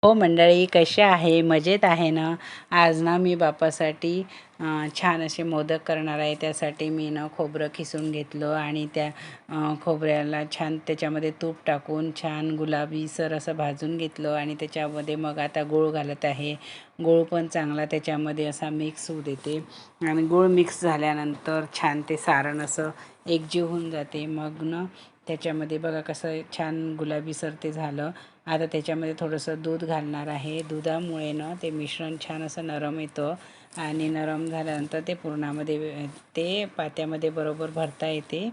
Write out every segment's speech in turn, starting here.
हो मंडळी, कसे आहे? मजेत आहे ना? आज ना मी बाप्पासाठी छान असे मोदक करणार आहे. त्यासाठी मी ना खोबरं किसून घेतलं आणि त्या खोबऱ्याला छान त्याच्यामध्ये तूप टाकून छान गुलाबीसर असं भाजून घेतलं आणि त्याच्यामध्ये मग आता गूळ घालत आहे. गूळ पण चांगला त्याच्यामध्ये असा मिक्स होऊ देते आणि गूळ मिक्स झाल्यानंतर छान ते सारण असं एकजीव होऊन जाते. मग ना त्याच्यामध्ये बघा कसं छान गुलाबीसर ते झालं. आता त्याच्यामध्ये थोडंसं दूध घालणार आहे. दुधामुळे ना ते मिश्रण छान असं नरम येतं आणि नरम झाल्यानंतर ते पुरणामध्ये ते पात्यामध्ये बरोबर भरता येते.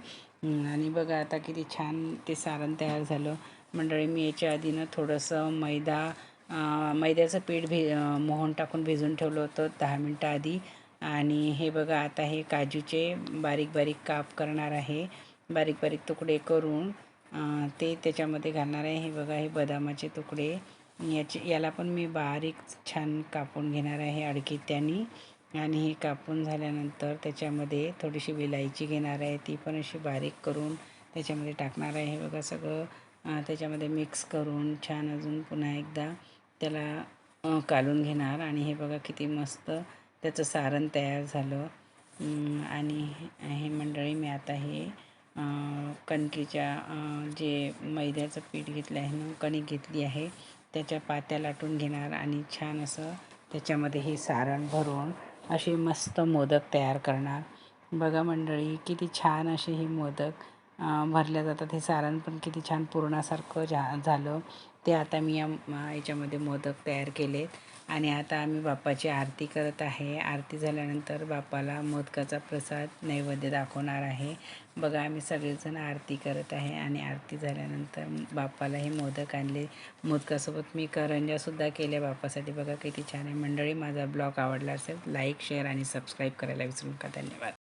आणि बघा आता किती छान ते सारण तयार झालं. मंडळी, मी याच्या आधी ना थोडंसं मैद्याचं पीठ मोहन टाकून भिजवून ठेवलं होतं 10 मिनटं आधी. आणि हे बघा आता हे काजूचे बारीक बारीक काप करणार आहे. बारीक बारीक तुकडे करून ते त्याच्यामध्ये घालणार आहे. हे बघा, हे बदामाचे तुकडे याला पण मी बारीक छान कापून घेणार आहे अडकित्यानी. आणि हे कापून झाल्यानंतर त्याच्यामध्ये थोडीशी विलायची घेणार आहे, ती पण अशी बारीक करून त्याच्यामध्ये टाकणार आहे. हे बघा सगळं त्याच्यामध्ये मिक्स करून छान अजून पुन्हा एकदा त्याला कालून घेणार. आणि हे बघा किती मस्त त्याचं सारण तयार झालं. आणि हे मंडळी, मी आता हे कणकेच्या जे मैद्याचं पीठ घेतलं आहे ना, कणिक घेतली आहे, त्याच्या पात्या लाटून घेणार आणि छान असं त्याच्यामध्ये हे सारण भरून असे मस्त मोदक तयार करणार. बघा मंडळी, किती छान असे हे मोदक भरल्या जातात. हे सारण पण किती छान पुरणासारखं झालं. ते आता मी याच्यामध्ये मोदक तयार केलेत आणि आता आम्ही बाप्पाची आरती करत आहे. आरती झाल्यानंतर बाप्पाला मोदकाचा प्रसाद नैवेद्य दाखवणार आहे. बघा, आम्ही सगळेजण आरती करत आहे आणि आरती झाल्यानंतर बाप्पाला हे मोदक आणले. मोदकासोबत मी करंज्यासुद्धा केल्या बाप्पासाठी. बघा किती छान आहे. मंडळी, माझा ब्लॉग आवडला असेल लाईक, शेअर आणि सबस्क्राईब करायला विसरू नका. धन्यवाद.